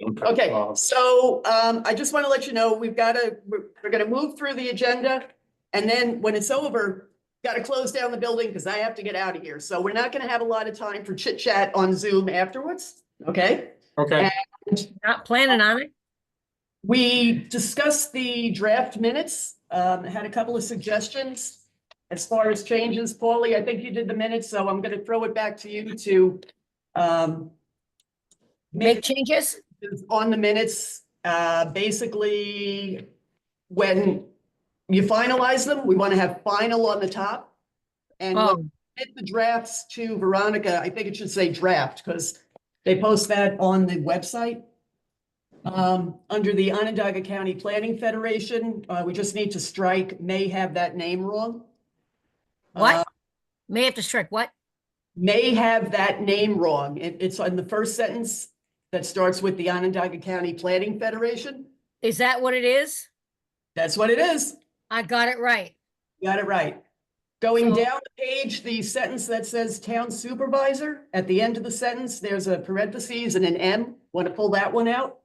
Okay, so I just want to let you know, we're gonna move through the agenda. And then when it's over, got to close down the building because I have to get out of here. So we're not gonna have a lot of time for chit chat on Zoom afterwards, okay? Okay. And Not planning on it. we discussed the draft minutes, had a couple of suggestions as far as changes. Paulie, I think you did the minutes, so I'm gonna throw it back to you to Make changes. on the minutes. Basically, when you finalize them, we want to have final on the top. And when Oh, we submit the drafts to Veronica, I think it should say draft because they post that on the website. Under the Onondaga County Planning Federation, we just need to strike may have that name wrong. what? May have to strike what? May have that name wrong. It's on the first sentence that starts with the Onondaga County Planning Federation. Is that what it is? That's what it is. I got it right. You got it right. Going So- down the page, the sentence that says town supervisor, at the end of the sentence, there's a parentheses and an M. Want to pull that one out?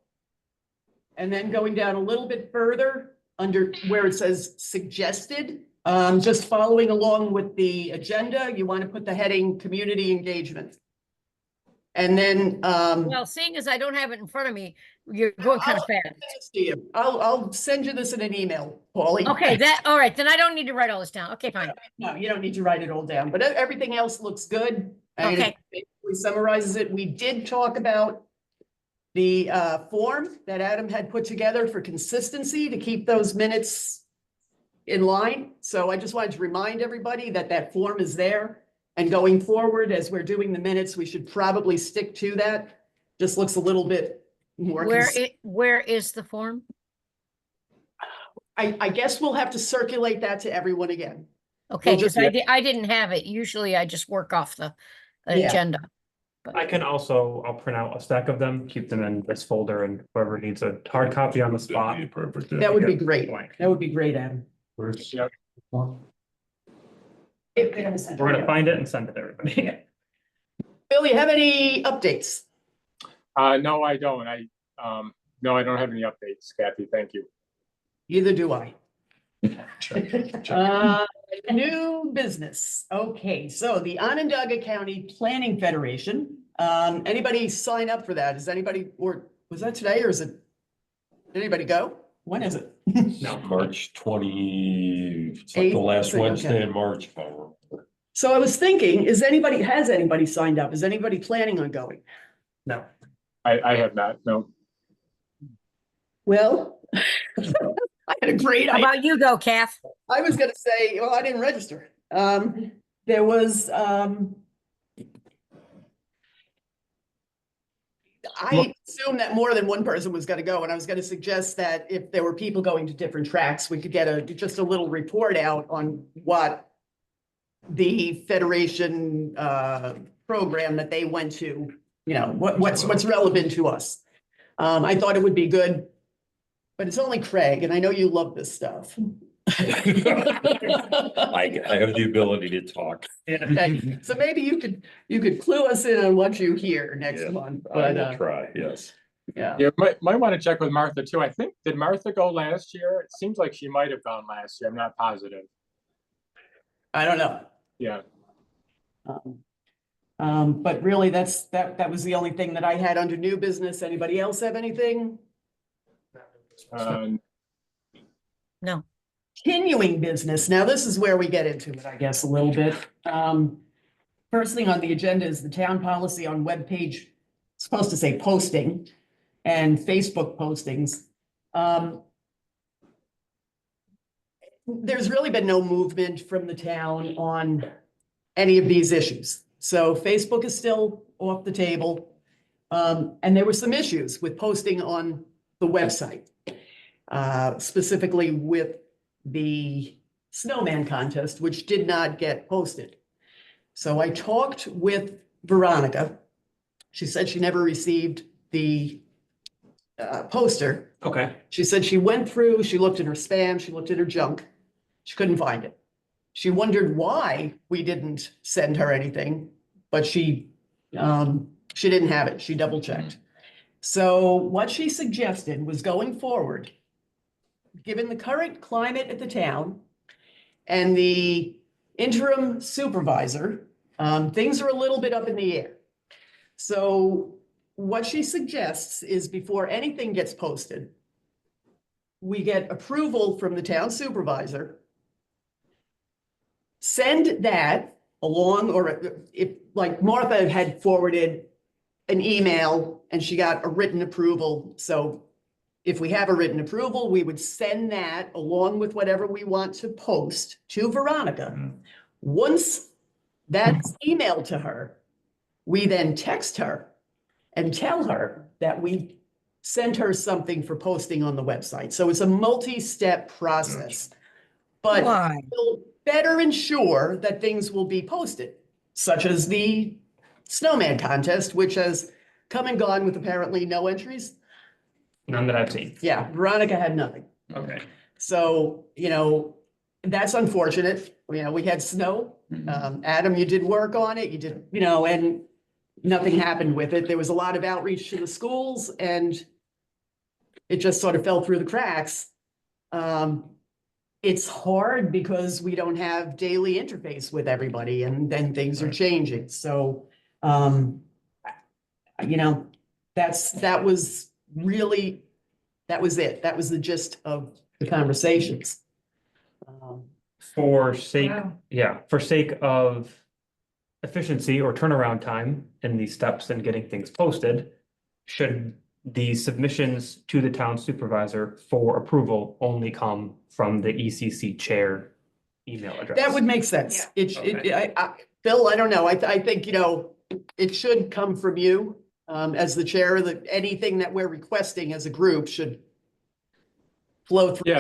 And then going down a little bit further, under where it says suggested, just following along with the agenda, you want to put the heading community engagement. And then, Well, seeing as I don't have it in front of me, you're going kind of fast. I'll send you this in an email, Paulie. Okay, all right, then I don't need to write all this down. Okay, fine. No, you don't need to write it all down, but everything else looks good. And Okay. it basically summarizes it. We did talk about the form that Adam had put together for consistency to keep those minutes in line. So I just wanted to remind everybody that that form is there. And going forward, as we're doing the minutes, we should probably stick to that. Just looks a little bit more. Where is the form? I guess we'll have to circulate that to everyone again. Okay, We'll just- because I didn't have it. Usually I just work off the Yeah. agenda. I can also, I'll print out a stack of them, keep them in this folder, and whoever needs a hard copy on the spot. That'd be perfect. That would be Yeah. great. Blank. That would be great, Adam. Where's- Yep. If they're gonna send We're it gonna out. find it and send it to everybody. Bill, you have any updates? No, I don't. No, I don't have any updates, Kathy. Thank you. Neither do I. Check. New business. Okay, so the Onondaga County Planning Federation, anybody sign up for that? Is anybody, or was that today or is it? Did anybody go? When is it? No. March 20, it's like the Eighth, last okay. Wednesday in March. If I remember. So I was thinking, has anybody signed up? Is anybody planning on going? No. I have not, no. Well, I had a great How idea. about you go, Kath? I was gonna say, well, I didn't register. There was, I assume that more than one person was gonna go, and I was gonna suggest that if there were people going to different tracks, we could get just a little report out on what the Federation, program that they went to, you know, what's relevant to us. I thought it would be good, but it's only Craig, and I know you love this stuff. I have the ability to talk. Okay, so maybe you could clue us in on what you hear next Yeah, month, I but, will try, yes. yeah. You might want to check with Martha too. I think, did Martha go last year? It seems like she might have gone last year. I'm not positive. I don't know. Yeah. But really, that was the only thing that I had under new business. Anybody else have anything? No. Continuing business. Now, this is where we get into it, I guess, a little bit. First thing on the agenda is the town policy on webpage, supposed to say posting and Facebook postings. There's really been no movement from the town on any of these issues. So Facebook is still off the table. And there were some issues with posting on the website, specifically with the snowman contest, which did not get posted. So I talked with Veronica. She said she never received the poster. Okay. She said she went through, she looked in her spam, she looked in her junk. She couldn't find it. She wondered why we didn't send her anything, but she didn't have it. She double checked. So what she suggested was going forward, given the current climate at the town and the interim supervisor, things are a little bit up in the air. So what she suggests is before anything gets posted, we get approval from the town supervisor. Send that along, or if, like Martha had forwarded an email and she got a written approval. So if we have a written approval, we would send that along with whatever we want to post to Veronica. Once that's emailed to her, we then text her and tell her that we sent her something for posting on the website. So it's a multi-step process. But Why? we'll better ensure that things will be posted, such as the snowman contest, which has come and gone with apparently no entries. None that I've seen. Yeah, Veronica had nothing. Okay. So, that's unfortunate. We had snow. Adam, you did work on it. You did, and nothing happened with it. There was a lot of outreach to the schools and it just sort of fell through the cracks. It's hard because we don't have daily interface with everybody and then things are changing. So, that was really, that was it. That was the gist of the conversations. For sake, Wow. for sake of efficiency or turnaround time in these steps and getting things posted, should the submissions to the town supervisor for approval only come from the ECC chair email address? That would make sense. Bill, I don't know. I think, it should come from you, as the chair, that anything that we're requesting as a group should flow through.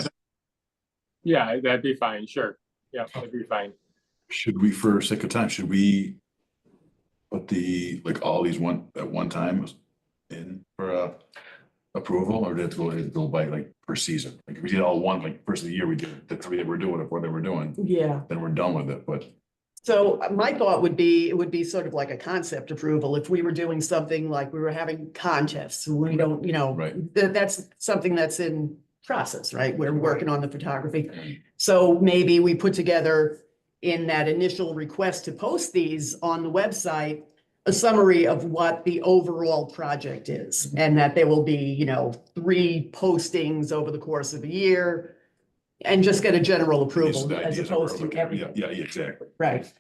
Yeah, that'd be fine, sure. Yeah, that'd be fine. Should we, for sake of time, should we put all these at one time in for approval, or did it go by per season? Like if we did all one, first of the year, we did the 3 that we're doing, or 4 that we're doing, Yeah. then we're done with it, but. So my thought would be, it would be sort of like a concept approval. If we were doing something like we were having contests, we don't, Right. that's something that's in process, right? We're working on the photography. So maybe we put together in that initial request to post these on the website, a summary of what the overall project is, and that there will be, 3 postings over the course of a year, and just get a general approval These as ideas opposed that to we're looking at. everything. Yeah, exactly. Right.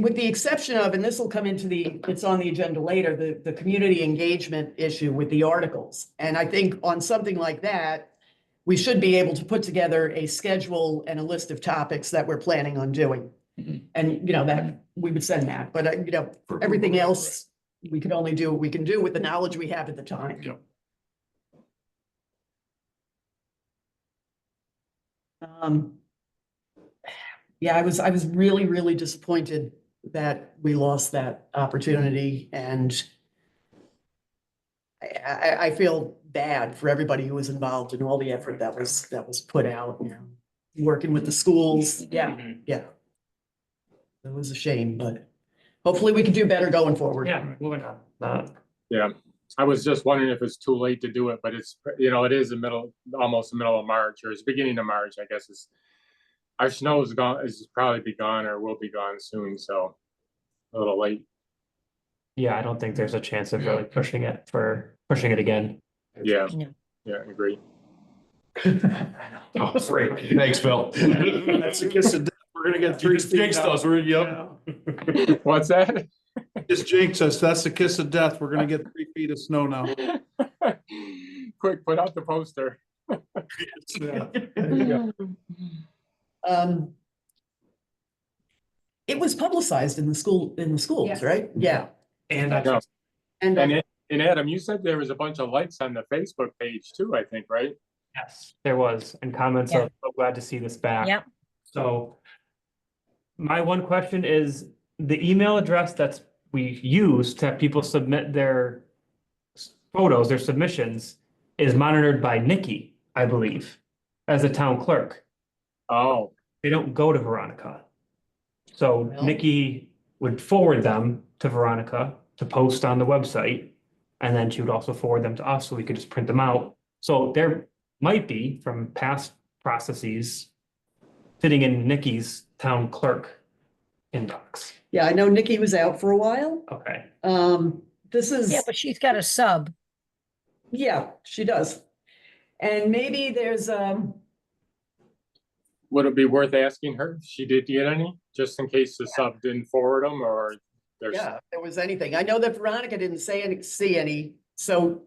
With the exception of, and this will come into it's on the agenda later, the community engagement issue with the articles. And I think on something like that, we should be able to put together a schedule and a list of topics that we're planning on doing. Mhm. And, that we would send that, but, For everything approval, else, we could only do what we can do with the knowledge we have at the time. Yep. Yeah, I was really, really disappointed that we lost that opportunity, and I feel bad for everybody who was involved in all the effort that was put out, working with the schools. Yeah, yeah. It was a shame, but hopefully we can do better going forward. Yeah, moving on. Yeah, I was just wondering if it's too late to do it, but it's, it is almost the middle of March, or it's beginning of March, I guess. Our snow is gone, is probably be gone or will be gone soon, so a little late. Yeah, I don't think there's a chance of really pushing it again. Yeah, No. yeah, I agree. Oh, great. Thanks, Phil. That's a kiss of death. We're gonna get 3 Just feet jinxed now. us, yep. What's that? Just jinx us. That's the kiss of death. We're gonna get 3 feet of snow now. Quick, put out the poster. Yeah. There you go. It was publicized in the schools, Yes. right? Yeah. And No. And And Adam, you said there was a bunch of likes on the Facebook page too, I think, right? yes, there was, and comments Yeah. of, so glad to see this back. Yep. So my one question is, the email address that's we use to have people submit their photos, their submissions, is monitored by Nikki, I believe, as a town clerk. Oh, They don't go to Veronica. So Well- Nikki would forward them to Veronica to post on the website. And then she would also forward them to us, so we could just print them out. So there might be, from past processes, sitting in Nikki's town clerk inbox. Yeah, I know Nikki was out for a while. Okay, This is. Yeah, but she's got a sub. Yeah, she does. And maybe there's, Would it be worth asking her if she did get any, just in case the sub didn't forward them, or there's, yeah, if there was anything. I know that Veronica didn't see any, so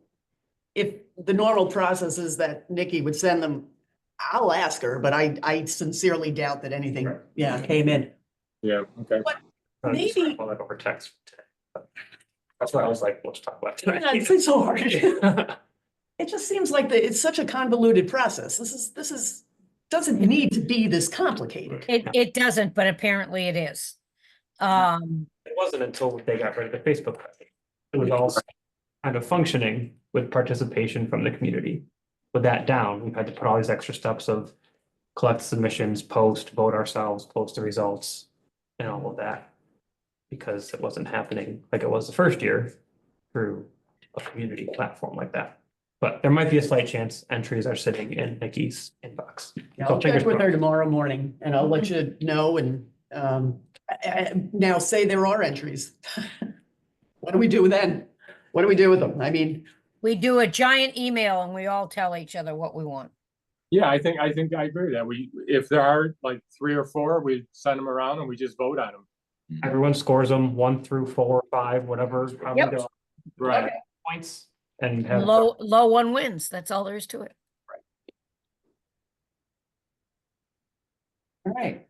if the normal process is that Nikki would send them, I'll ask her, but I sincerely doubt that anything, Right. yeah, came in. yeah, okay. I'll just Maybe- call it over text today. But that's why I was like, let's talk about it Yeah, tonight. it's so hard. It just seems like it's such a convoluted process. This is, doesn't need to be this complicated. It doesn't, but apparently it is. It wasn't until they got rid of the Facebook page. It was all kind of functioning with participation from the community. With that down, we've had to put all these extra steps of collect submissions, post, vote ourselves, post the results, and all of that. Because it wasn't happening like it was the first year through a community platform like that. But there might be a slight chance entries are sitting in Nikki's inbox. Yeah, So I'll fingers check with her crossed. tomorrow morning and I'll let you know and, now say there are entries. What do we do then? What do we do with them? I mean, We do a giant email and we all tell each other what we want. Yeah, I think I agree with that. If there are like 3 or 4, we send them around and we just vote on them. Everyone scores them 1 through 4 or 5, whatever. Yep. Right. Points and have. Low one wins. That's all there is to it. all right.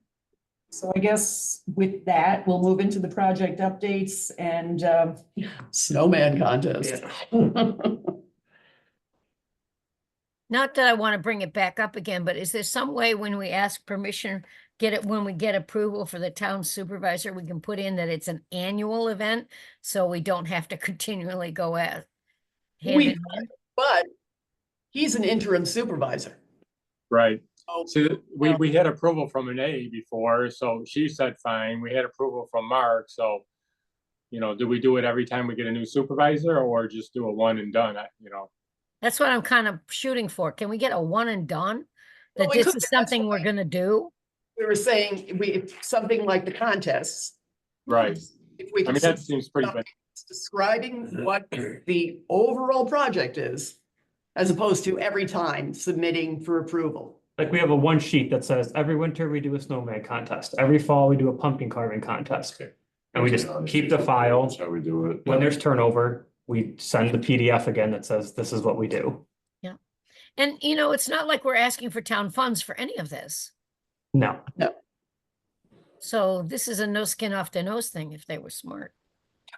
So I guess with that, we'll move into the project updates and, snowman contest. Not that I want to bring it back up again, but is there some way when we ask permission, when we get approval for the town supervisor, we can put in that it's an annual event? So we don't have to continually go at. hand We in hand? But he's an interim supervisor. Right. So, See, we had approval from an A before, so she said fine. We had approval from Mark, so. Do we do it every time we get a new supervisor or just do a one and done, That's what I'm kind of shooting for. Can we get a one and done? Well, That we this could, is that's something we're why- gonna do? we were saying, something like the contests. Right. If we I mean, could that seems pretty, but describing what the overall project is, as opposed to every time submitting for approval. Like we have a one sheet that says every winter we do a snowman contest, every fall we do a pumpkin carving contest. And we just keep the file. That's how we do it. When there's turnover, we send the PDF again that says this is what we do. And it's not like we're asking for town funds for any of this. No, So this is a no skin off their nose thing if they were smart.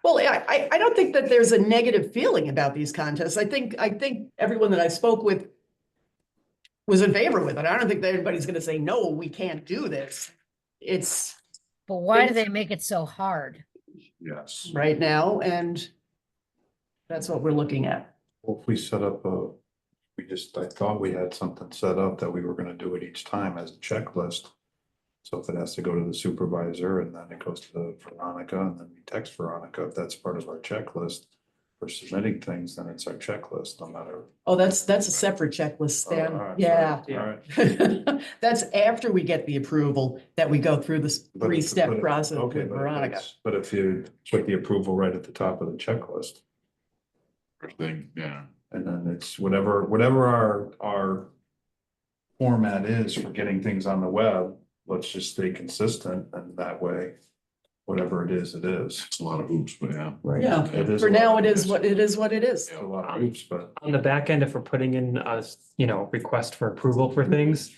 Well, I don't think that there's a negative feeling about these contests. I think everyone that I spoke with was in favor with it. I don't think that anybody's gonna say, no, we can't do this. It's But why do It's- they make it so hard? Yes. right now, and that's what we're looking at. Well, if we set up I thought we had something set up that we were gonna do it each time as a checklist. So if it has to go to the supervisor and then it goes to Veronica and then we text Veronica, if that's part of our checklist for submitting things, then it's our checklist, no matter. Oh, that's a separate checklist, Oh, Stan. all right, Yeah. sorry. All right. That's after we get the approval that we go through this But if- three-step but if- process okay, with but if Veronica. But if you put the approval right at the top of the checklist, First thing, yeah. and then it's whatever our format is for getting things on the web, let's just stay consistent, and that way, whatever it is, it is. It's a lot of hoops, but yeah. Yeah, It is for a lot now, of it is hoops. what it is, what it is. It's a lot of hoops, but on the back end, if we're putting in a, request for approval for things,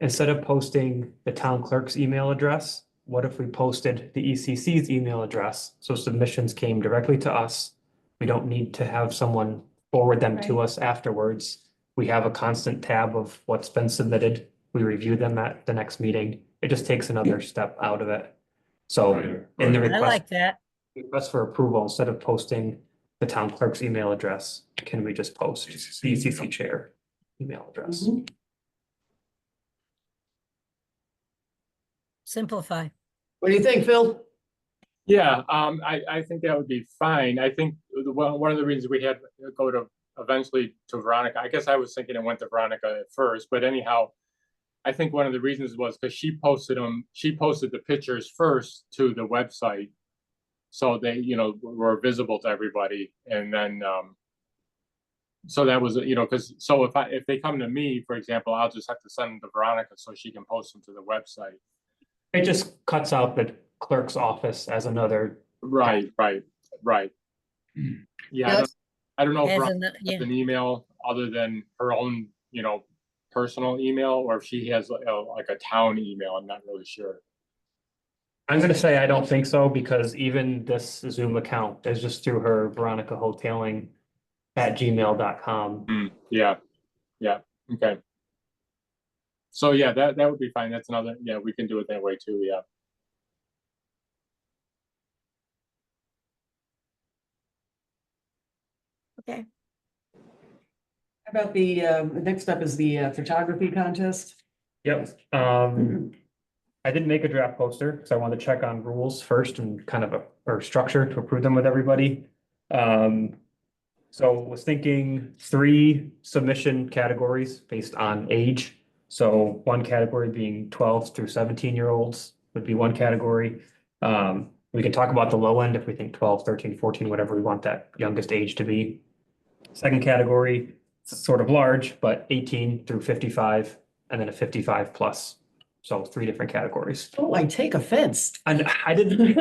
instead of posting the town clerk's email address, what if we posted the ECC's email address? So submissions came directly to us. We don't need to have someone forward them to us afterwards. We have a constant tab of what's been submitted. We review them at the next meeting. It just takes another step out of it. So in the I request, like that. request for approval, instead of posting the town clerk's email address, can we just post the ECC chair email address? Mhm. Simplify. What do you think, Phil? Yeah, I think that would be fine. I think one of the reasons we had to go to eventually to Veronica, I guess I was thinking it went to Veronica at first, but anyhow, I think one of the reasons was because she posted the pictures first to the website. So they, were visible to everybody. And then, so that was, so if they come to me, for example, I'll just have to send them to Veronica so she can post them to the website. It just cuts out the clerk's office as another. Right. Yeah, I don't know if As Veronica an, has an email other than her own, personal email, or if she has like a town email. I'm not really sure. I'm gonna say I don't think so, because even this Zoom account is just through her Veronica Hoteling at gmail.com. Yeah, okay. So yeah, that would be fine. That's another, yeah, we can do it that way too, yeah. okay, How about the next up is the photography contest? Yep, I didn't make a draft poster because I wanted to check on rules first and kind of or structure to approve them with everybody. So was thinking 3 submission categories based on age. So one category being 12 through 17-year-olds would be one category. We can talk about the low end if we think 12, 13, 14, whatever we want that youngest age to be. Second category, it's sort of large, but 18 through 55, and then a 55 plus. So 3 different categories. Oh, I take offense. And I didn't.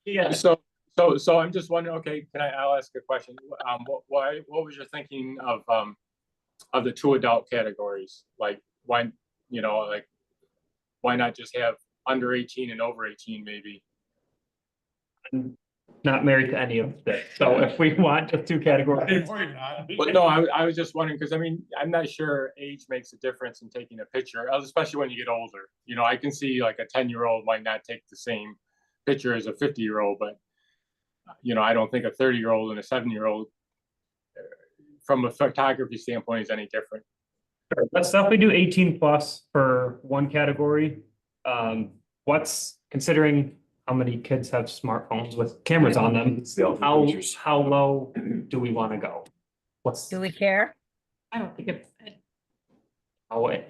Yeah. So I'm just wondering, okay, I'll ask a question. What was your thinking of the 2 adult categories? Like, why, why not just have under 18 and over 18 maybe? Not married to any of this. So if we want just 2 categories. But no, I was just wondering, because I mean, I'm not sure age makes a difference in taking a picture, especially when you get older. I can see like a 10-year-old might not take the same picture as a 50-year-old, but I don't think a 30-year-old and a 7-year-old from a photography standpoint is any different. Let's definitely do 18 plus for one category. What's considering how many kids have smartphones with cameras on them? How low do we want to go? What's, do we care? I don't think it's,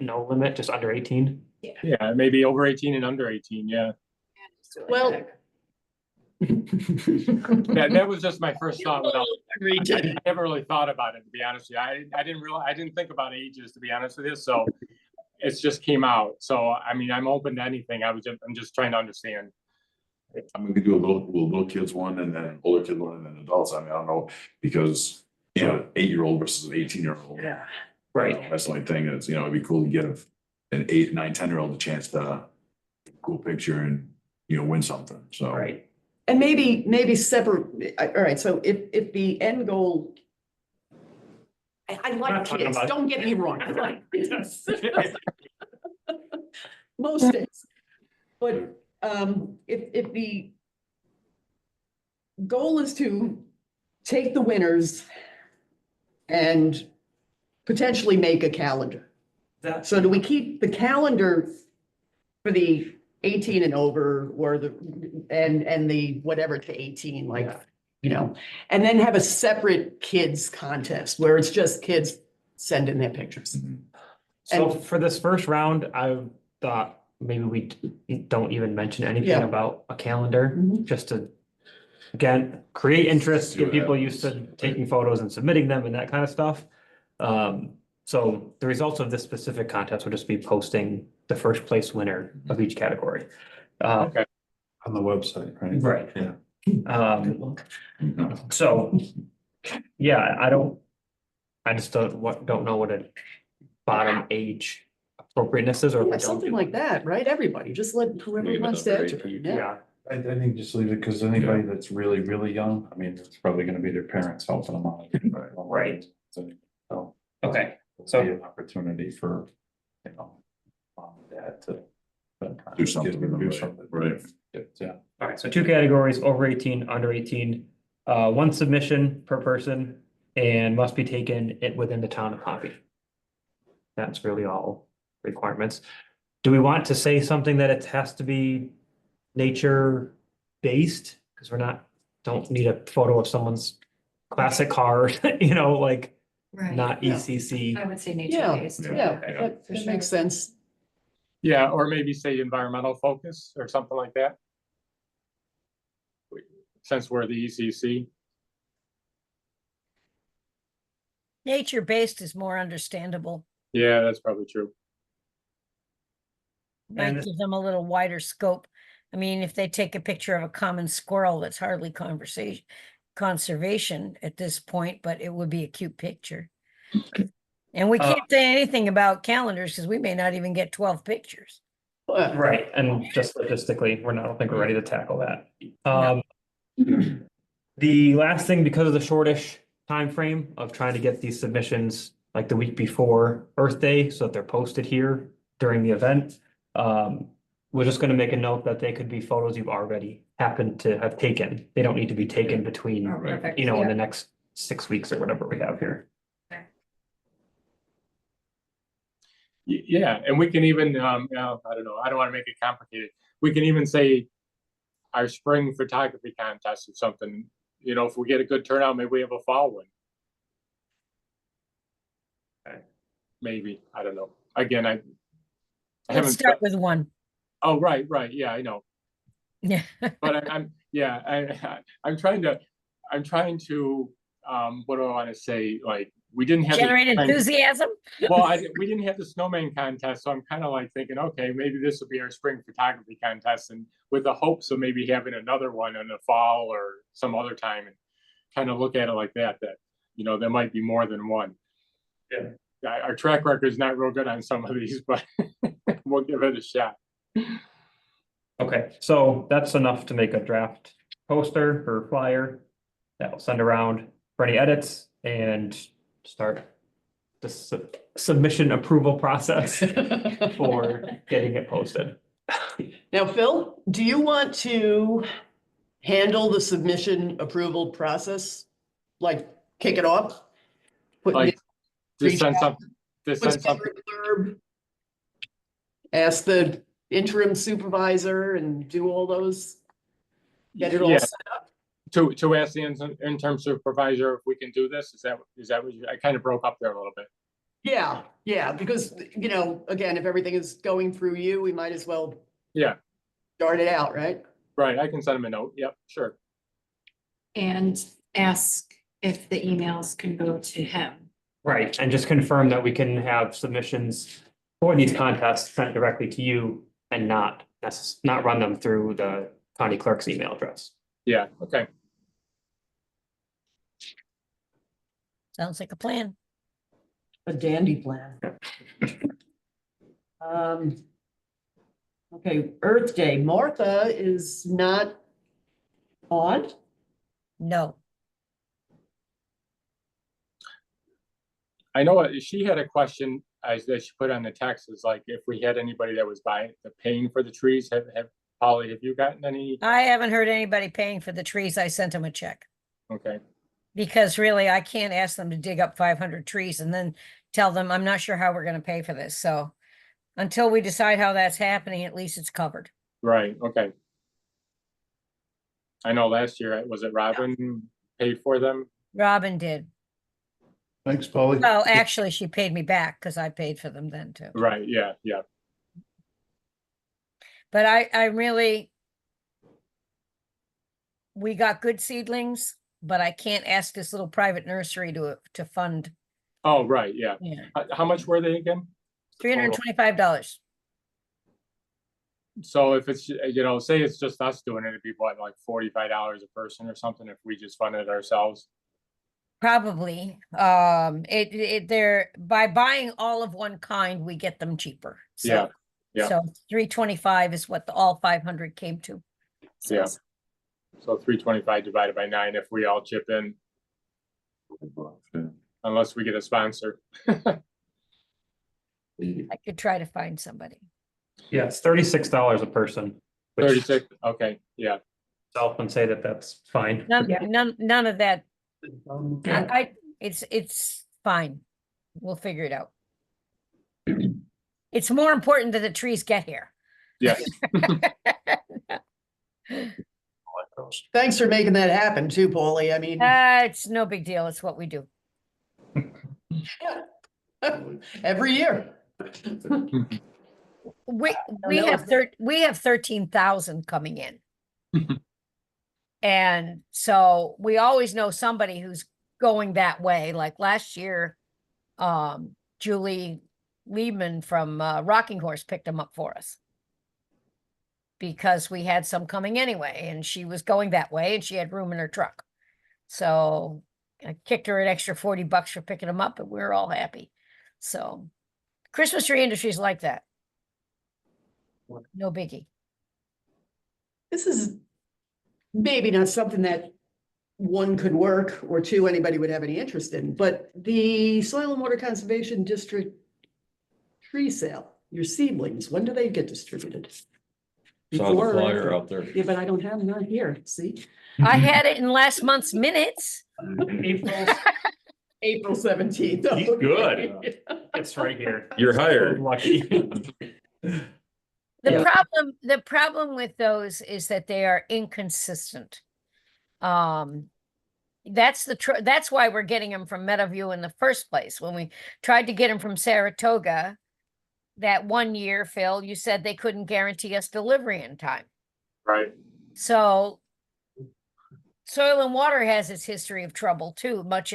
no limit, just under 18? Yeah, maybe over 18 and under 18, yeah. Well. That was just my first thought without, Agreed. I never really thought about it, to be honest with you. I didn't think about ages, to be honest with you, so it's just came out. So, I mean, I'm open to anything. I'm just trying to understand. I mean, we could do a little kids one and then older kid one and then adults. I mean, I don't know, because, 8-year-old versus an 18-year-old. Yeah. Right. That's the only thing that's, it'd be cool to get an 8, 9, 10-year-old a chance to cool picture and, win something, so. Right. And maybe separate, all right, so if the end goal. I Not like talking kids, about- don't get me wrong, I like kids. Most days. But if the goal is to take the winners and potentially make a calendar. So do we keep the calendar for the 18 and over, or and the whatever to 18, like, and then have a separate kids contest where it's just kids send in their pictures? So And- for this first round, I thought maybe we don't even mention anything Yeah. about a calendar, Mhm. just to, again, create interest, See get what people happens. used to taking photos and submitting them and that kind of stuff. So the results of this specific contest will just be posting the first place winner of each category. Okay. On the website, right? Right. Yeah. So, yeah, I just don't know what a bottom age appropriateness is, or if I Yeah, don't something do- like that, right? Everybody, just let whoever Leave it wants up to to enter. 18. Yeah. Yeah, I think just leave it, because anybody that's really, really young, I mean, it's probably gonna be their parents helping them out. Right. So. okay, It'll So- be an opportunity for, mom and dad to. Do something with them, Do right, something. right. Yeah. all right, so 2 categories, over 18, under 18. 1 submission per person, and must be taken within the town of Pompey. That's really all requirements. do we want to say something that it has to be nature based? Because we're not, don't need a photo of someone's classic car, you know, like Right. not Yeah. ECC. I would say Yeah, nature based. yeah, Okay. that For that makes sure. sense. Yeah, or maybe say environmental focus or something like that. Since we're the ECC. Nature-based is more understandable. Yeah, that's probably true. Might And- give them a little wider scope. I mean, if they take a picture of a common squirrel, that's hardly conservation at this point, but it would be a cute picture. And we Uh, can't say anything about calendars because we may not even get 12 pictures. Right, and just logistically, I don't think we're ready to tackle that. No. The last thing, because of the shortish time frame of trying to get these submissions like the week before Earth Day, so that they're posted here during the event. We're just gonna make a note that they could be photos you've already happened to have taken. They don't need to be taken between, Oh, perfect. you know, in Yeah. the next 6 weeks or whatever we have here. Yeah, and we can even, I don't know, I don't want to make it complicated. We can even say our spring photography contest or something, you know, if we get a good turnout, maybe we have a fall one. Okay. Maybe, I don't know. Again, I Let's haven't, start with one. oh, right, yeah, I know. Yeah. But I'm trying to, what do I want to say? Like, we didn't have. the Generate snowman- enthusiasm. Well, we didn't have the snowman contest, so I'm kind of like thinking, okay, maybe this will be our spring photography contest, and with the hopes of maybe having another one in the fall or some other time, and kind of look at it like that, you know, there might be more than one. Yeah. Our track record is not real good on some of these, but we'll give it a shot. Okay, so that's enough to make a draft poster or flyer that will send around for any edits and start the submission approval process for getting it posted. Now, Phil, do you want to handle the submission approval process? Like, kick it off? Put Like, just reach send out, something, just put send together something. a blurb, ask the interim supervisor and do all those, get it all Yeah, set up? to ask the interim supervisor if we can do this, is that what I kind of broke up there a little bit? Yeah, because, you know, again, if everything is going through you, we might as well Yeah, start it out, right? right, I can send him a note, yep, sure. And ask if the emails can go to him. Right, and just confirm that we can have submissions for these contests sent directly to you and not run them through the county clerk's email address. Yeah, okay. Sounds like a plan. A dandy plan. Okay, Earth Day, Martha is not on? No. I know she had a question that she put on the text, is like if we had anybody that was paying for the trees, Polly, have you gotten any? I haven't heard anybody paying for the trees. I sent them a check. Okay, Because really, I can't ask them to dig up 500 trees and then tell them, I'm not sure how we're gonna pay for this, so. Until we decide how that's happening, at least it's covered. right, okay. I know last year, was it Robin paid for them? Robin did. Thanks, Polly. Well, actually, she paid me back because I paid for them then too. Right, yeah. But I really. We got good seedlings, but I can't ask this little private nursery to fund, Oh, right, yeah. yeah, How much were they again? $325. So if it's, you know, say it's just us doing it, it'd be what, like $45 a person or something if we just funded it ourselves? Probably, they're, by buying all of one kind, we get them cheaper. Yeah, So, yeah. so 325 is what all 500 came to. So, Yeah. So 325 divided by 9 if we all chip in, unless we get a sponsor. I could try to find somebody. Yeah, it's $36 a person. which 36, okay, yeah. Self and say that that's fine. None of that. Yeah. It's fine. We'll figure it out. It's more important that the trees get here. Yes, Thanks for making that happen too, Paulie. I mean, It's no big deal. It's what we do. every year. We know if- we have 13,000 coming in. And so we always know somebody who's going that way. Like last year, Julie Liebman from Rocking Horse picked them up for us. Because we had some coming anyway, and she was going that way and she had room in her truck. So I kicked her an extra $40 for picking them up, and we were all happy. So Christmas tree industry is like that. No biggie. This is maybe not something that one could work or two, anybody would have any interest in, but the Soil and Water Conservation District tree sale, your seedlings, when do they get distributed? Saw the Before or flyer after? out there. Yeah, but I don't have them not here, see? I had it in last month's minutes. April 17th. He's good. It's right here. You're hired. Lucky. The Yeah. problem with those is that they are inconsistent. That's that's why we're getting them from Meadowview in the first place. When we tried to get them from Saratoga, that one year, Phil, you said they couldn't guarantee us delivery in time. right. So Soil and Water has its history of trouble too, but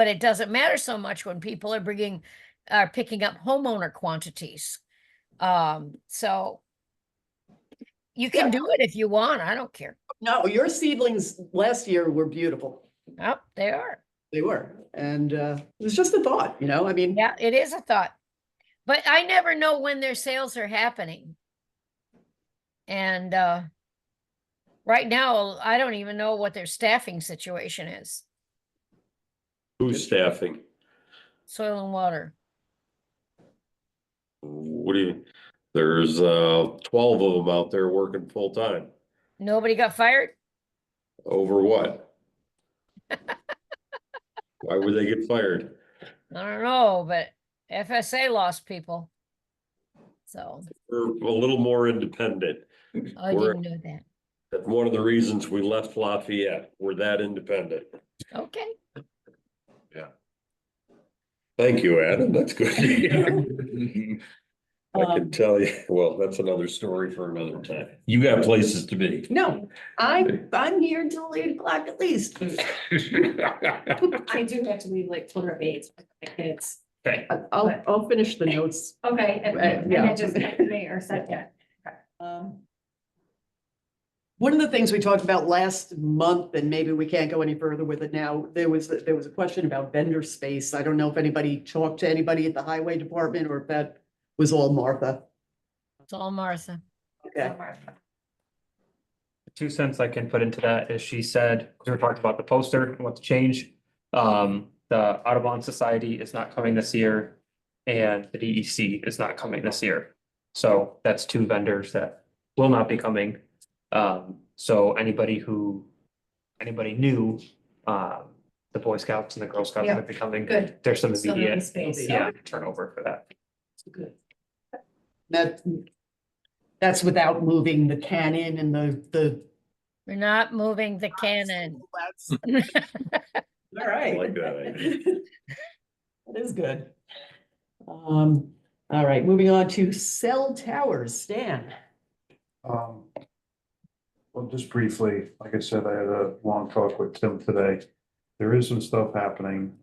it doesn't matter so much when people are picking up homeowner quantities. So you can do it if you want. I don't care. No, your seedlings last year were beautiful. Oh, they are. They were. And it was just a thought, I mean. Yeah, it is a thought. But I never know when their sales are happening. And right now, I don't even know what their staffing situation is. Who's staffing? Soil and Water. What do you, there's 12 of them out there working full time. Nobody got fired? Over what? Why would they get fired? I don't know, but FSA lost people. So We're a little more independent. I We're- didn't know that. That's one of the reasons we left Lafayette. We're that independent. Okay. Thank you, Adam. That's good. I can tell you, well, that's another story for another time. You got places to be. No, I'm here until 8 o'clock at least. I do have to leave like 8 for my kids. Okay. I'll finish the notes. Okay, and yeah. I just, they are set yet. One of the things we talked about last month, and maybe we can't go any further with it now, there was a question about vendor space. I don't know if anybody talked to anybody at the highway department or if that was all Martha. It's all Martha. Okay. 2 cents I can put into that is she said, we were talking about the poster and what to change. The Audubon Society is not coming this year and the DEC is not coming this year. So that's 2 vendors that will not be coming. So anybody new, the Boy Scouts and the Girl Scouts Yeah, are becoming, good. there's some Still having immediate, space. yeah, turnover for that. Good. That's without moving the cannon and the. We're not moving the cannon. All I right. like that idea. That is good. All right, moving on to cell towers, Stan. Well, just briefly, like I said, I had a long talk with Tim today. There is some stuff happening.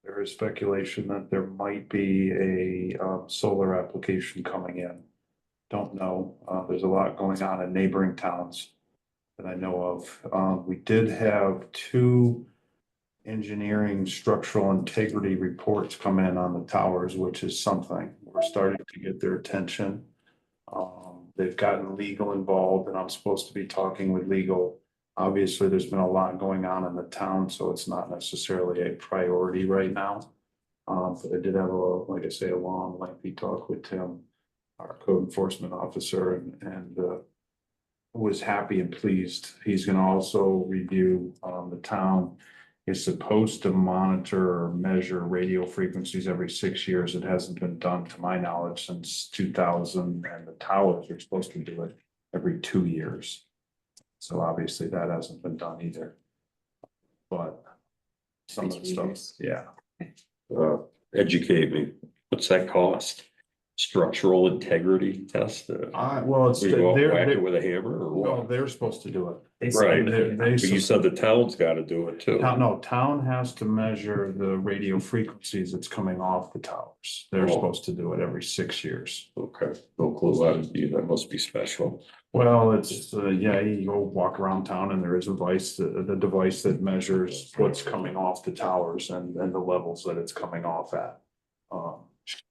There is speculation that there might be a solar application coming in. Don't know. There's a lot going on in neighboring towns that I know of. We did have 2 engineering structural integrity reports come in on the towers, which is something. We're starting to get their attention. They've gotten legal involved and I'm supposed to be talking with legal. Obviously, there's been a lot going on in the town, so it's not necessarily a priority right now. But I did have like I say, a long, lengthy talk with Tim, our code enforcement officer, and was happy and pleased. He's gonna also review the town is supposed to monitor or measure radio frequencies every 6 years. It hasn't been done, to my knowledge, since 2000, and the towers are supposed to do it every 2 years. So obviously that hasn't been done either. But some of the stuff, yeah. Educate me. What's that cost? Structural integrity test? Well, it's, We go out and whack it they're, with a hammer or no, what? they're supposed to do it. Right. They But you said the town's gotta do it too. No, town has to measure the radio frequencies that's coming off the towers. They're Oh. supposed to do it every 6 years. Okay, no clue how to do that. Must be special. Well, it's, yeah, you go walk around town and there is a device, the device that measures what's coming off the towers and the levels that it's coming off at.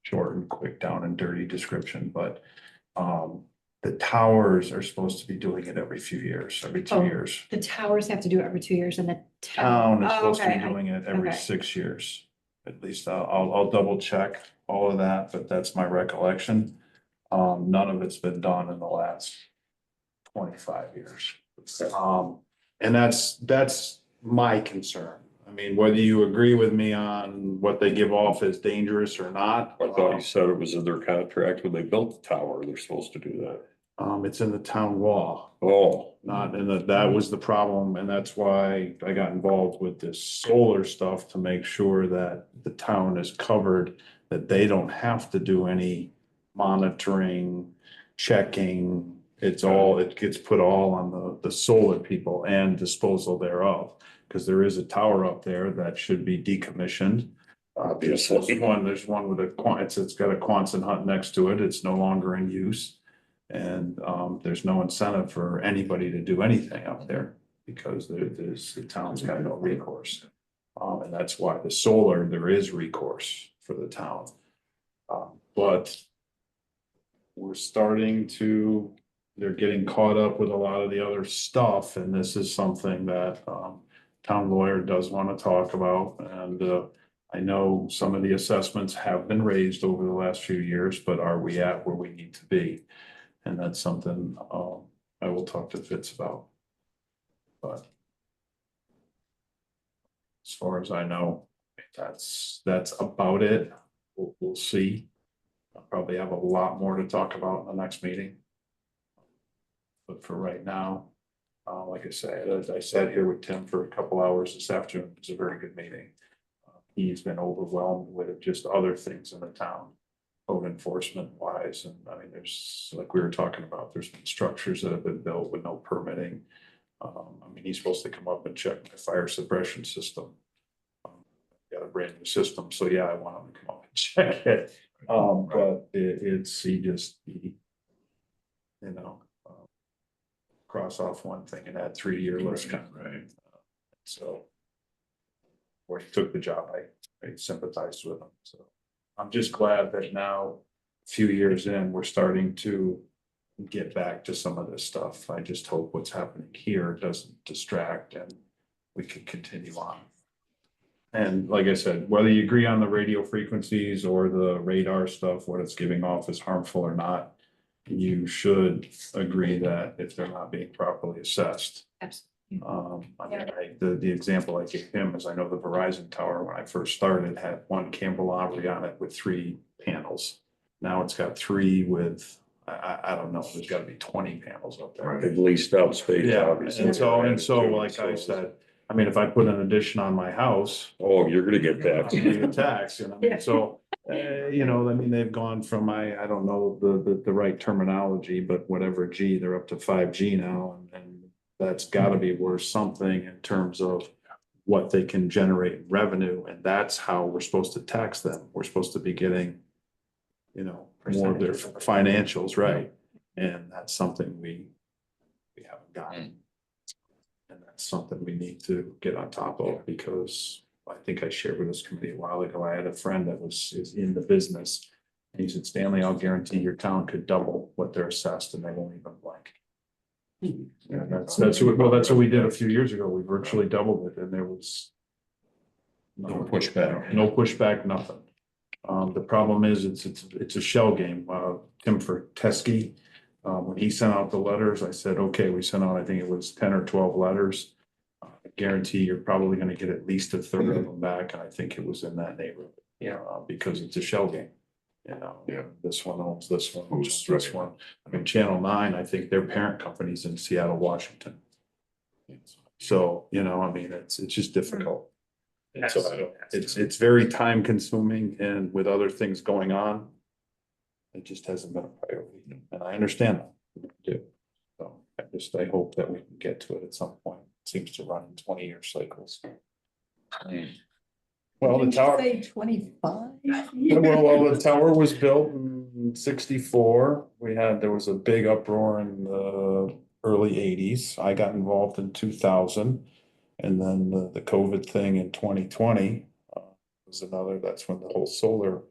Short and quick, down and dirty description, but the towers are supposed to be doing it every few years, every 2 Oh. years. The towers have to do it every 2 years and the Town is Oh, supposed to okay. be doing it every okay. 6 years. At least I'll double check all of that, but that's my recollection. None of it's been done in the last 25 years. And that's my concern. I mean, whether you agree with me on what they give off is dangerous or not. I thought you said it was in their contract when they built the tower, they're supposed to do that. It's in the town law. Oh, Not in that was the problem, and that's why I got involved with this solar stuff to make sure that the town is covered, that they don't have to do any monitoring, checking. It gets put all on the solar people and disposal thereof, because there is a tower up there that should be decommissioned. obviously. There's one with it's got a Quonset hut next to it. It's no longer in use. And there's no incentive for anybody to do anything up there because the town's got no recourse. And that's why the solar, there is recourse for the town. But we're they're getting caught up with a lot of the other stuff, and this is something that town lawyer does want to talk about. And I know some of the assessments have been raised over the last few years, but are we at where we need to be? And that's something I will talk to Fitz about. But as far as I know, that's about it. We'll see. I'll probably have a lot more to talk about in the next meeting. But for right now, like I said, as I sat here with Tim for a couple hours this afternoon, it was a very good meeting. He's been overwhelmed with just other things in the town, code enforcement wise. And I mean, there's, like we were talking about, there's been structures that have been built with no permitting. I mean, he's supposed to come up and check my fire suppression system. Got a brand new system, so yeah, I want him to come up and check it. But you know, cross off one thing and add 3 to your list. Right. So when he took the job, I sympathized with him. So I'm just glad that now, a few years in, we're starting to get back to some of this stuff. I just hope what's happening here doesn't distract and we can continue on. And like I said, whether you agree on the radio frequencies or the radar stuff, what it's giving off is harmful or not, you should agree that if they're not being properly assessed. Absolutely. I mean, the example I gave him is I know the Verizon tower, when I first started, had one candelabra on it with 3 panels. Now it's got 3 with, I don't know, there's gotta be 20 panels up there. At least out space, Yeah, obviously. and so like I said, I mean, if I put an addition on my house, Oh, you're gonna get I'm that. gonna get taxed, you know, Yeah. so, you know, I mean, they've gone from, I don't know the right terminology, but whatever G, they're up to 5G now, and that's gotta be worth something in terms of what they can generate in revenue, and that's how we're supposed to tax them. We're supposed to be getting, you know, more of their financials, right? And that's something we haven't gotten. And that's something we need to get on top of, because I think I shared with this committee a while ago, I had a friend that is in the business. And he said, Stanley, I'll guarantee your town could double what they're assessed and they won't even blink. Yeah, that's what we did a few years ago. We virtually doubled it and there was No pushback. no pushback, nothing. The problem is it's a shell game. Tim Fortesky, when he sent out the letters, I said, okay, we sent out, I think it was 10 or 12 letters. guarantee you're probably gonna get at least a third of them back, and I think it was in that neighborhood. Yeah. Because it's a shell game. You know, Yeah. this one owns this one, owns Who's this right. one. I mean, Channel 9, I think their parent company's in Seattle, Washington. So, you know, I mean, it's just difficult. And so I don't, it's very time consuming, and with other things going on, it just hasn't been a priority, and I understand that. I do. So I hope that we can get to it at some point. It seems to run in 20-year cycles. Well, the Didn't you tower, say 25? well, the tower was built in 64. There was a big uproar in the early 80s. I got involved in 2000. And then the COVID thing in 2020 was that's when the whole solar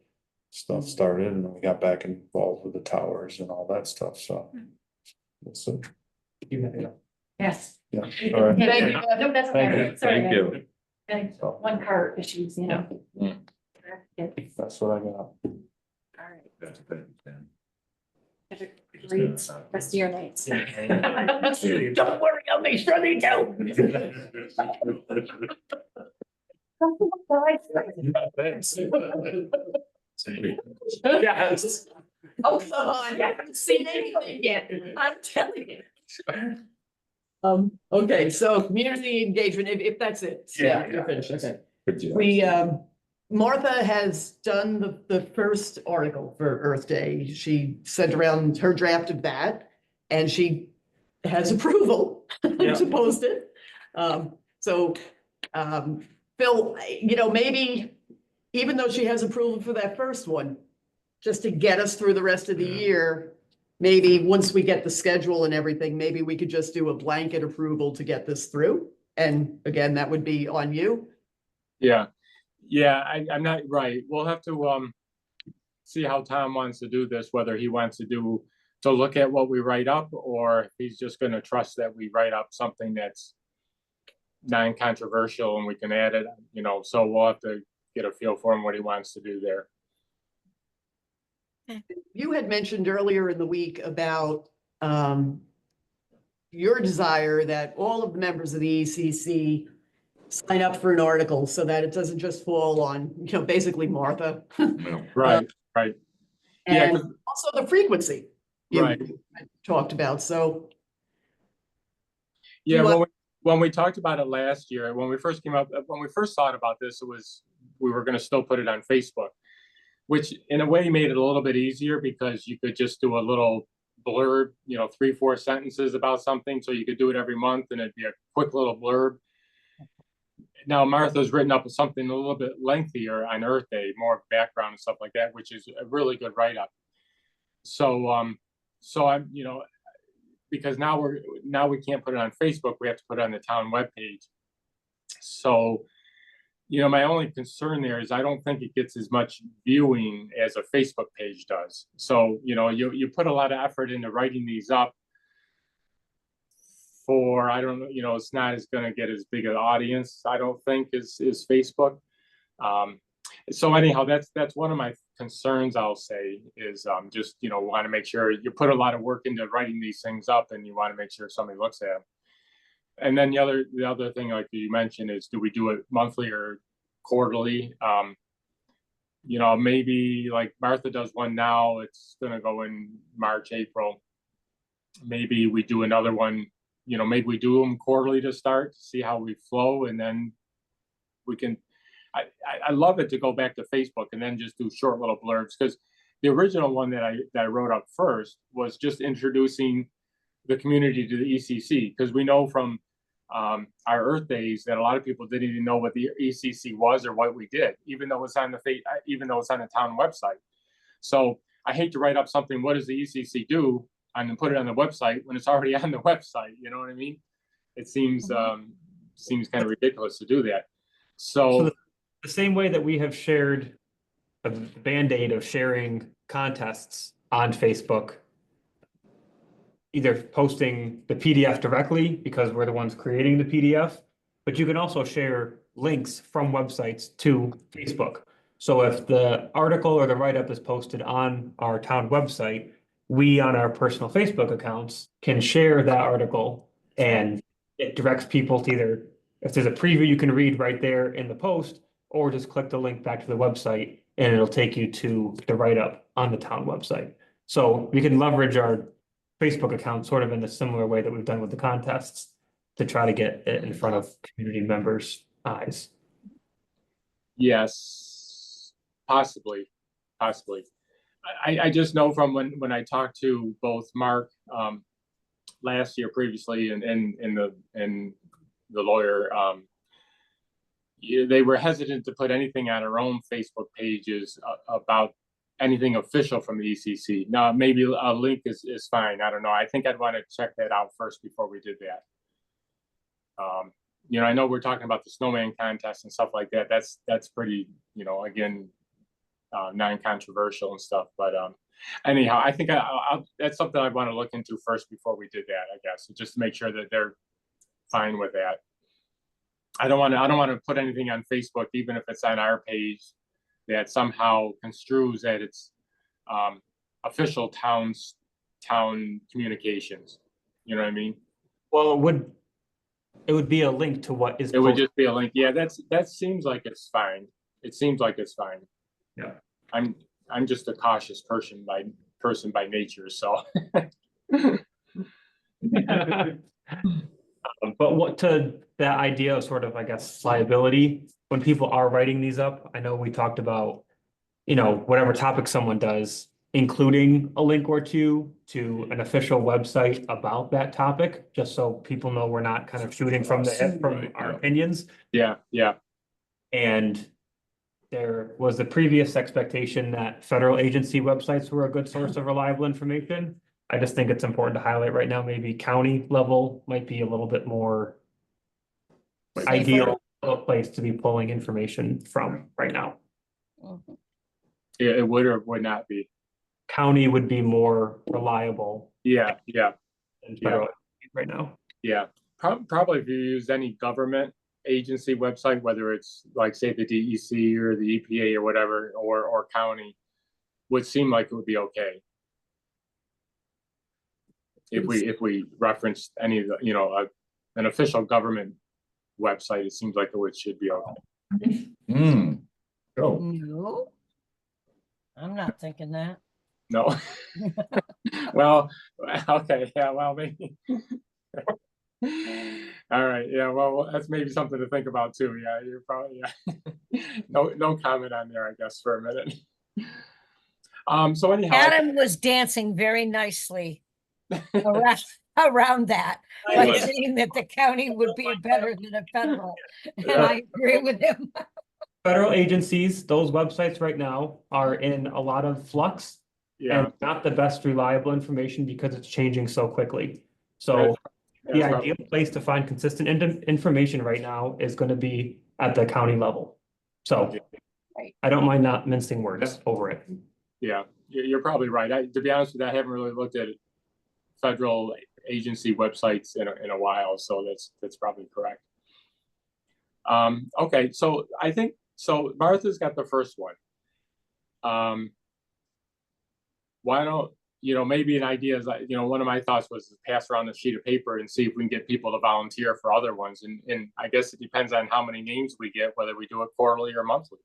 stuff started, and then we got back involved with the towers and all that stuff, so. That's it. Yes. Yeah, all right. Thank you. No, that's Thank okay. you. Sorry. Thank you. And So, one car issues, you know. Yeah. Yeah. that's what I got. All right. That's better than- Have a great rest of your night. Don't worry, I'll make sure they do. Yes. Oh, come on, you haven't seen anything yet, I'm telling you. Okay, so community engagement, if that's it. Yeah. You're finished, okay. Good job. We, Martha has done the first article for Earth Day. She sent around her draft of that, and she has approval to post it. So, Phil, you know, maybe even though she has approval for that first one, just to get us through the rest of the year, maybe once we get the schedule and everything, maybe we could just do a blanket approval to get this through. And again, that would be on you. Yeah, I'm not right. We'll have to see how Tom wants to do this, whether he wants to look at what we write up, or if he's just gonna trust that we write up something that's non-controversial and we can add it, you know, so we'll have to get a feel for him, what he wants to do there. You had mentioned earlier in the week about your desire that all of the members of the ECC sign up for an article so that it doesn't just fall on, you know, basically Martha. No. Right. Yeah, And also the frequency you Right. talked about, so. Yeah, You when we talked about it last year, when we first thought about this, we were gonna still put it on Facebook, which in a way made it a little bit easier because you could just do a little blurb, you know, 3-4 sentences about something, so you could do it every month and it'd be a quick little blurb. Now Martha's written up something a little bit lengthier on Earth Day, more background and stuff like that, which is a really good write-up. So I'm, you know, because now we can't put it on Facebook, we have to put it on the town webpage. So, you know, my only concern there is I don't think it gets as much viewing as a Facebook page does. So, you know, you put a lot of effort into writing these up for, I don't know, you know, it's not as gonna get as big an audience, I don't think, as Facebook. So anyhow, that's one of my concerns, I'll say, is just, you know, want to make sure you put a lot of work into writing these things up and you want to make sure somebody looks at them. And then the other thing, like you mentioned, is do we do it monthly or quarterly? You know, maybe like Martha does one now, it's gonna go in March, April. Maybe we do another one, you know, maybe we do them quarterly to start, see how we flow, and then we can. I love it to go back to Facebook and then just do short little blurbs, because the original one that I wrote up first was just introducing the community to the ECC, because we know from our Earth Days that a lot of people didn't even know what the ECC was or what we did, even though it's on the town website. So I hate to write up something, what does the ECC do, and then put it on the website when it's already on the website. You know what I mean? It seems seems kind of ridiculous to do that. So the same way that we have shared a Band-Aid of sharing contests on Facebook, either posting the PDF directly because we're the ones creating the PDF, but you can also share links from websites to Facebook. So if the article or the write-up is posted on our town website, we on our personal Facebook accounts can share that article, and it directs people to either if there's a preview, you can read right there in the post, or just click the link back to the website and it'll take you to the write-up on the town website. So we can leverage our Facebook account sort of in a similar way that we've done with the contests to try to get it in front of community members' eyes. Yes, possibly. I just know from when I talked to both Mark last year previously and the lawyer, they were hesitant to put anything on our own Facebook pages about anything official from the ECC. Now, maybe a link is fine. I don't know. I think I'd want to check that out first before we did that. You know, I know we're talking about the snowman contest and stuff like that. That's pretty, you know, again, non-controversial and stuff. But anyhow, I think that's something I want to look into first before we did that, I guess, just to make sure that they're fine with that. I don't want to put anything on Facebook, even if it's on our page, that somehow construes that it's official town communications. You know what I mean? Well, it would be a link to what is. It would just be a link. Yeah, that seems like it's fine. It seems like it's fine. Yeah. I'm just a cautious person by nature, so. But what to that idea of sort of, I guess, liability, when people are writing these up, I know we talked about, you know, whatever topic someone does, including a link or two to an official website about that topic, just so people know we're not kind of shooting from the hip from our opinions. Yeah. And there was the previous expectation that federal agency websites were a good source of reliable information. I just think it's important to highlight right now, maybe county level might be a little bit more ideal place to be pulling information from right now. It would or would not be. County would be more reliable. Yeah. Than federal right now. Yeah. Probably if you use any government agency website, whether it's like say the DEC or the EPA or whatever, or county, would seem like it would be okay. If we reference any of the, you know, an official government website, it seems like it should be okay. Oh, No, I'm not thinking that. No. Well, okay, yeah, well, maybe. All right, yeah, well, that's maybe something to think about too. Yeah, you're probably, yeah. No comment on there, I guess, for a minute. So anyhow, Adam was dancing very nicely around that, by was. saying that the county would be better than a federal, and I agree with him. Federal agencies, those websites right now are in a lot of flux. Yeah, And not the best reliable information because it's changing so quickly. So Right. the That's ideal place to find consistent information right now is going to be at the county level. So Right. I don't mind not mincing words over it. yeah, you're probably right. To be honest with you, I haven't really looked at federal agency websites in a while, so that's probably correct. Okay, so I think so. Martha's got the first one. Why don't, you know, maybe an idea is, you know, one of my thoughts was to pass around a sheet of paper and see if we can get people to volunteer for other ones. And I guess it depends on how many names we get, whether we do it quarterly or monthly.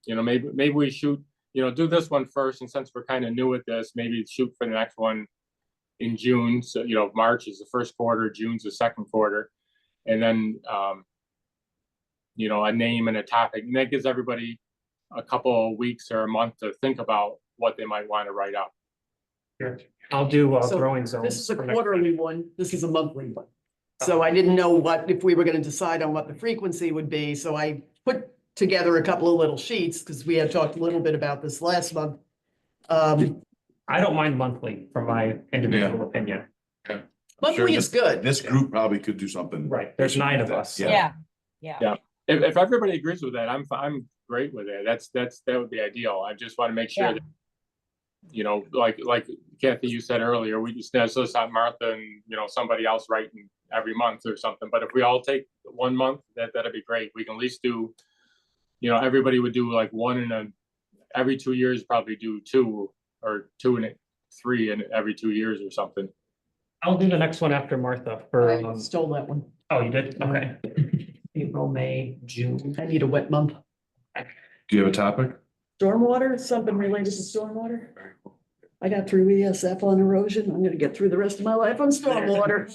You know, maybe we shoot, you know, do this one first. And since we're kind of new at this, maybe shoot for the next one in June. So, you know, March is the first quarter, June's the second quarter. And then, you know, a name and a topic. And that gives everybody a couple of weeks or a month to think about what they might want to write up. Sure. I'll do So growing zones. This is a for next- quarterly one, this is a monthly one. So I didn't know if we were gonna decide on what the frequency would be, so I put together a couple of little sheets, because we had talked a little bit about this last month. I don't mind monthly from my individual opinion. Monthly is good. this group probably could do something. Right, there's 9 of us. Yeah. Yeah. If everybody agrees with that, I'm great with it. That would be ideal. I just want to make sure Yeah. that, you know, like Kathy, you said earlier, we just, so it's not Martha and, you know, somebody else writing every month or something. But if we all take 1 month, that'd be great. We can at least do, you know, everybody would do like one every 2 years, probably do 2 or 2 and 3 in every 2 years or something. I'll do the next one after Martha for, I stole that one. Oh, you did? Okay. April, May, June. I need a wet month. Do you have a topic? Stormwater, something related to stormwater. I got through ESF on erosion. I'm gonna get through the rest of my life on stormwater.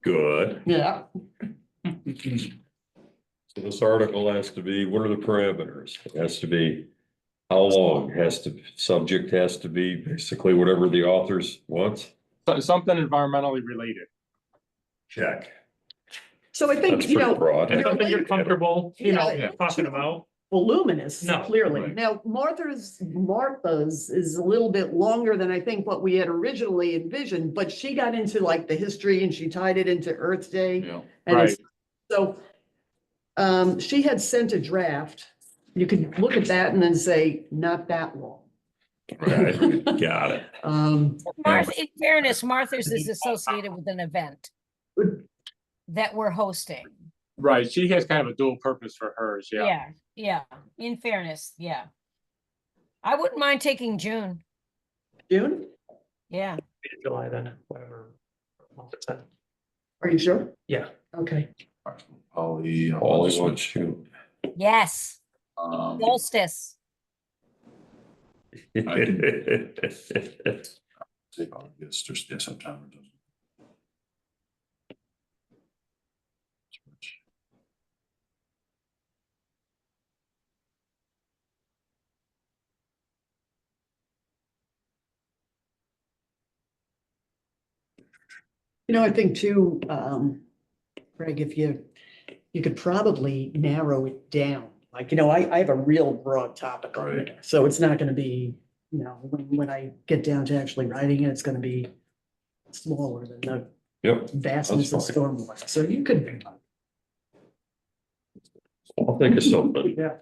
Good. Yeah, So this article has to be, what are the parameters? It has to be, how long? Subject has to be basically whatever the authors wants. So something environmentally related. Check. so I think, That's you pretty know, broad. That's something you're comfortable, Yeah. talking about. voluminous, No, clearly. right. Now, Martha's is a little bit longer than I think what we had originally envisioned, but she got into like the history and she tied it into Earth Day. Yeah. And it's- Right. So, she had sent a draft. You could look at that and then say, not that long. Right, got it. Martha, in fairness, Martha's is associated with an event that we're hosting. Right, she has kind of a dual purpose for hers, yeah. Yeah, yeah, in fairness, yeah. I wouldn't mind taking June, June, yeah. July then, whatever. month it's in. are you sure? Yeah. Okay. Polly. All is one shoot. Yes, Um, solstice. say August or yeah, September. You know, I think too, Greg, if you could probably narrow it down. Like, you know, I have a real broad topic on Right. it, so it's not gonna be, you know, when I get down to actually writing it, it's gonna be smaller than the Yep, vastness of That's stormwater. So you could, I'll think of something. yeah,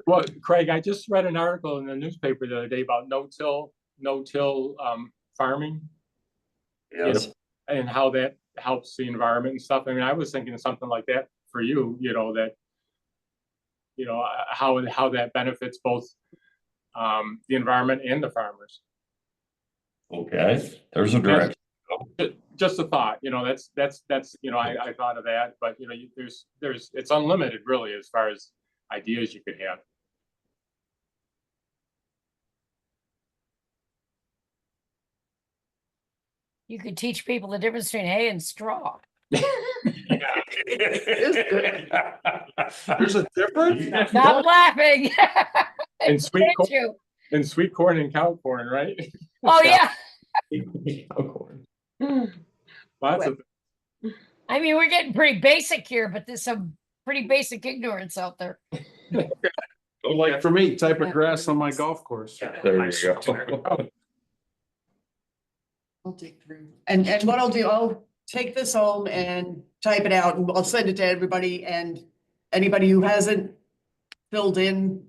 Well, Craig, I just read an article in the newspaper the other day about no-till farming. Yes. And how that helps the environment and stuff. I mean, I was thinking of something like that for you, you know, that, you know, how that benefits both the environment and the farmers. Okay, there's a direction. Just a thought, you know, that's, you know, I thought of that, but you know, it's unlimited really as far as ideas you could have. You could teach people the difference between hay and straw. There's a difference? Stop laughing. And sweet Can't corn, you? and sweet corn and cow corn, right? Oh, yeah. Lots of, I mean, we're getting pretty basic here, but there's some pretty basic ignorance out there. Like for me, type of grass on my golf course. There you go. I'll dig through. And what I'll do, I'll take this home and type it out and I'll send it to everybody, and anybody who hasn't filled in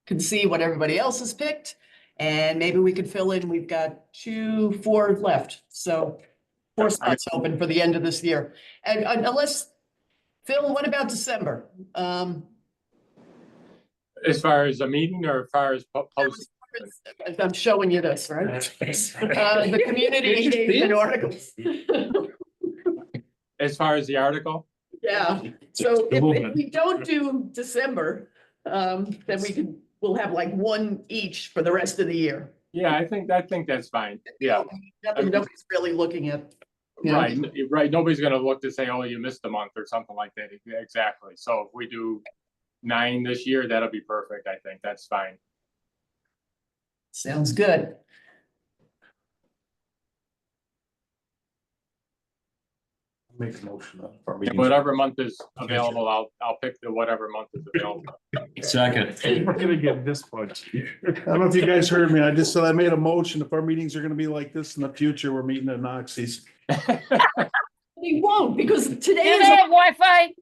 can see what everybody else has picked. And maybe we could fill in, we've got 4 left, so 4 spots open for the end of this year. And unless, Phil, what about December? as far as a meeting or as far as posting. I'm showing you this, right? The community engagement articles. As far as the article, Yeah, so if we don't do December, then we'll have like 1 each for the rest of the year. yeah, I think that's fine, yeah. Nobody's really looking at. you know, Right, nobody's gonna look to say, oh, you missed a month or something like that, exactly, so if we do 9 this year, that'll be perfect, I think, that's fine. Sounds good. Make a motion. And whatever month is available, I'll pick the whatever month is available. Second. We're gonna get this much. I don't know if you guys heard me. I just said I made a motion. If our meetings are gonna be like this in the future, we're meeting at Noxie's. We won't, because today Do they is, have Wi-Fi?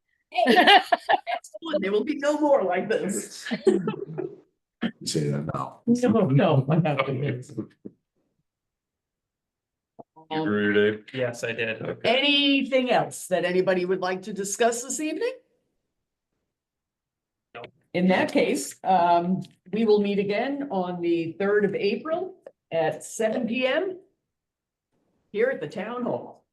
there will be no more like this. Say that now. No. You agree, Dave? Yes, I did. Okay. Anything else that anybody would like to discuss this evening? No. In that case, we will meet again on the 3rd of April at 7 PM. here at the town hall.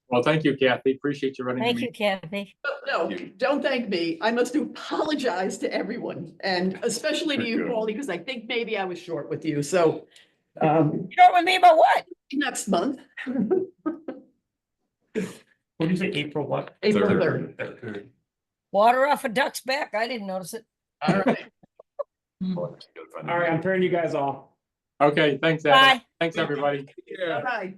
Well, thank you, Kathy. Appreciate you running the Thank you, meeting. Kathy. No, Thank you. don't thank me. I must apologize to everyone and especially to you, Very good. Paulie, because I think maybe I was short with you. So You know with me about what? next month, What do you say, April what? April Third. 3rd. Water off a duck's back. I didn't notice it. All right. All right, I'm turning you guys off. Okay, thanks, Adam. Bye. Thanks, everybody. Bye.